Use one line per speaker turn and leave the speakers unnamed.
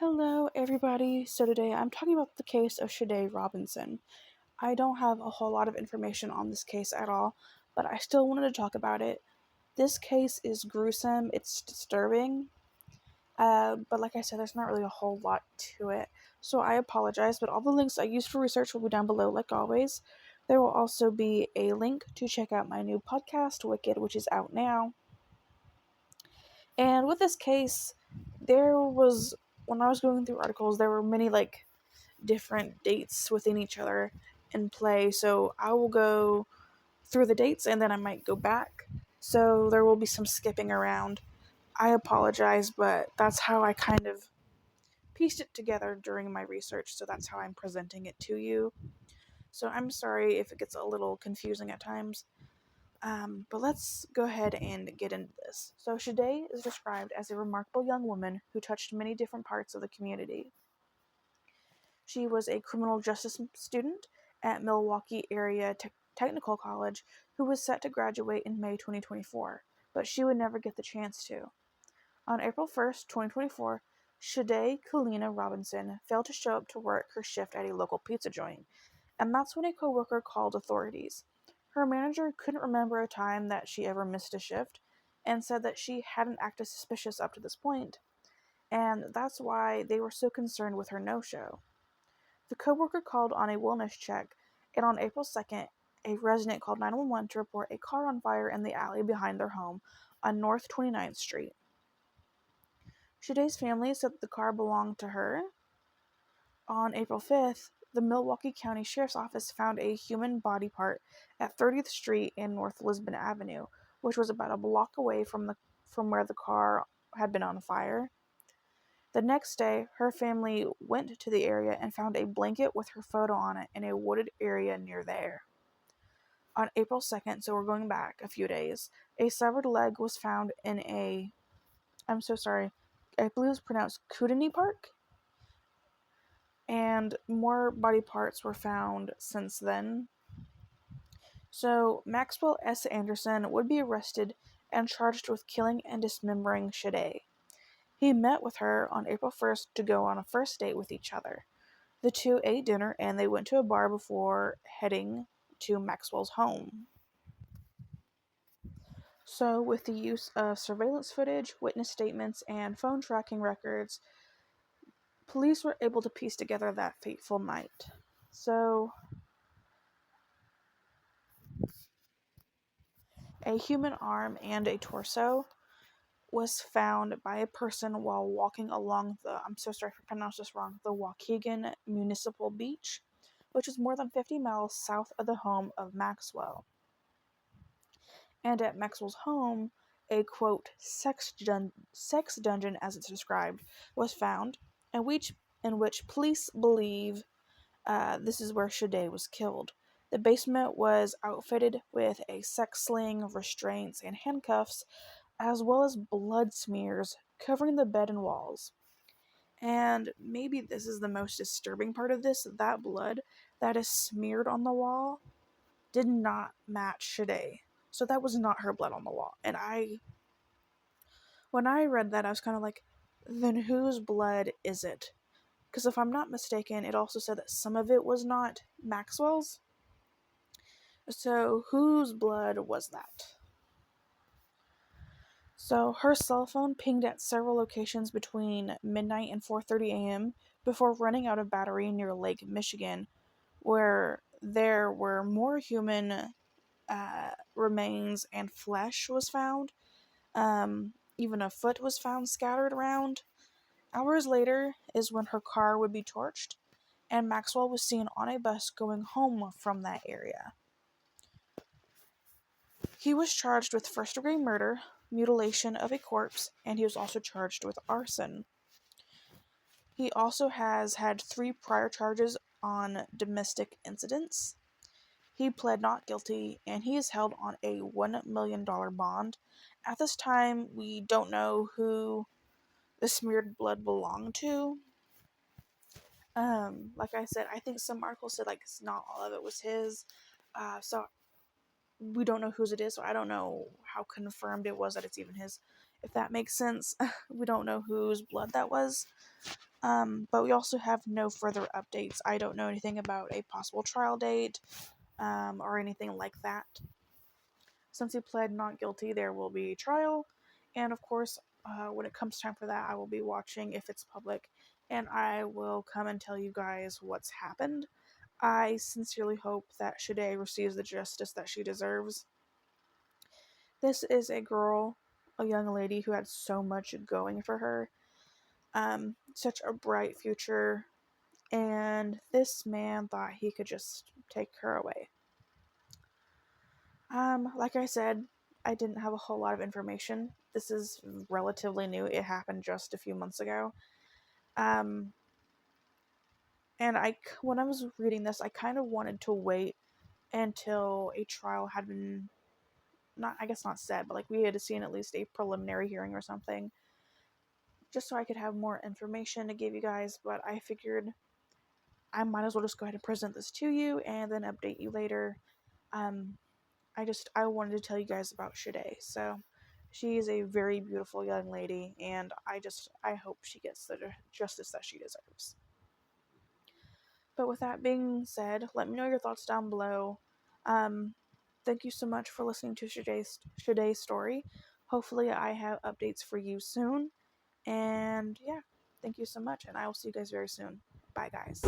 Hello, everybody. So today I'm talking about the case of Sade Robinson. I don't have a whole lot of information on this case at all, but I still wanted to talk about it. This case is gruesome, it's disturbing, but like I said, there's not really a whole lot to it. So I apologize, but all the links I used for research will be down below, like always. There will also be a link to check out my new podcast, Wicked, which is out now. And with this case, when I was going through articles, there were many different dates within each other in play. So I will go through the dates and then I might go back. So there will be some skipping around. I apologize, but that's how I kind of pieced it together during my research. So that's how I'm presenting it to you. So I'm sorry if it gets a little confusing at times. But let's go ahead and get into this. So Sade is described as a remarkable young woman who touched many different parts of the community. She was a criminal justice student at Milwaukee Area Technical College who was set to graduate in May 2024, but she would never get the chance to. On April 1st, 2024, Sade Kalina Robinson failed to show up to work her shift at a local pizza joint, and that's when a coworker called authorities. Her manager couldn't remember a time that she ever missed a shift and said that she hadn't acted suspicious up to this point, and that's why they were so concerned with her no-show. The coworker called on a wellness check, and on April 2nd, a resident called 911 to report a car on fire in the alley behind their home on North 29th Street. Sade's family said that the car belonged to her. On April 5th, the Milwaukee County Sheriff's Office found a human body part at 30th Street and North Lisbon Avenue, which was about a block away from where the car had been on fire. The next day, her family went to the area and found a blanket with her photo on it in a wooded area near there. On April 2nd, so we're going back a few days, a severed leg was found in I'm so sorry, I believe it's pronounced Kootenai Park, and more body parts were found since then. So Maxwell S. Anderson would be arrested and charged with killing and dismembering Sade. He met with her on April 1st to go on a first date with each other. The two ate dinner and they went to a bar before heading to Maxwell's home. So, with the use of surveillance footage, witness statements, and phone tracking records, police were able to piece together that fateful night. So, a human arm and a torso was found by a person while walking along I'm so sorry if I pronounced this wrong, the Waukegan Municipal Beach, which is more than 50 miles south of the home of Maxwell. And at Maxwell's home, a quote sex dungeon, as it's described, was found, in which police believe this is where Sade was killed. The basement was outfitted with a sex sling, restraints, and handcuffs, as well as blood smears covering the bed and walls. And maybe this is the most disturbing part of this: that blood that is smeared on the wall did not match Sade. So that was not her blood on the wall. And when I read that, I was kind of like, then whose blood is it? Because if I'm not mistaken, it also said that some of it was not Maxwell's. So whose blood was that? So her cell phone pinged at several locations between midnight and 4:30 a.m. before running out of battery near Lake Michigan, where there were more human remains and flesh was found. Even a foot was found scattered around. Hours later is when her car would be torched, and Maxwell was seen on a bus going home from that area. He was charged with first-degree murder, mutilation of a corpse, and he was also charged with arson. He also has had 3 prior charges on domestic incidents. He pled not guilty, and he is held on a $1 million bond. At this time, we don't know who the smeared blood belonged to. Like I said, I think some articles said not all of it was his. So we don't know whose it is, so I don't know how confirmed it was that it's even his. If that makes sense, we don't know whose blood that was. But we also have no further updates. I don't know anything about a possible trial date or anything like that. Since he pled not guilty, there will be a trial, and of course, when it comes time for that, I will be watching if it's public, and I will come and tell you guys what's happened. I sincerely hope that Sade receives the justice that she deserves. This is a girl, a young lady who had so much going for her, such a bright future, and this man thought he could just take her away. Like I said, I didn't have a whole lot of information. This is relatively new. It happened just a few months ago. Um, and when I was reading this, I kind of wanted to wait until a trial had been not, I guess not set, but like we had seen at least a preliminary hearing or something, just so I could have more information to give you guys. But I figured I might as well just go ahead and present this to you and then update you later. Um, I wanted to tell you guys about Sade. So she is a very beautiful young lady, and I hope she gets the justice that she deserves. But with that being said, let me know your thoughts down below. Um, Thank you so much for listening to Shade's story. Hopefully, I have updates for you soon. And yeah, thank you so much, and I will see you guys very soon. Bye, guys.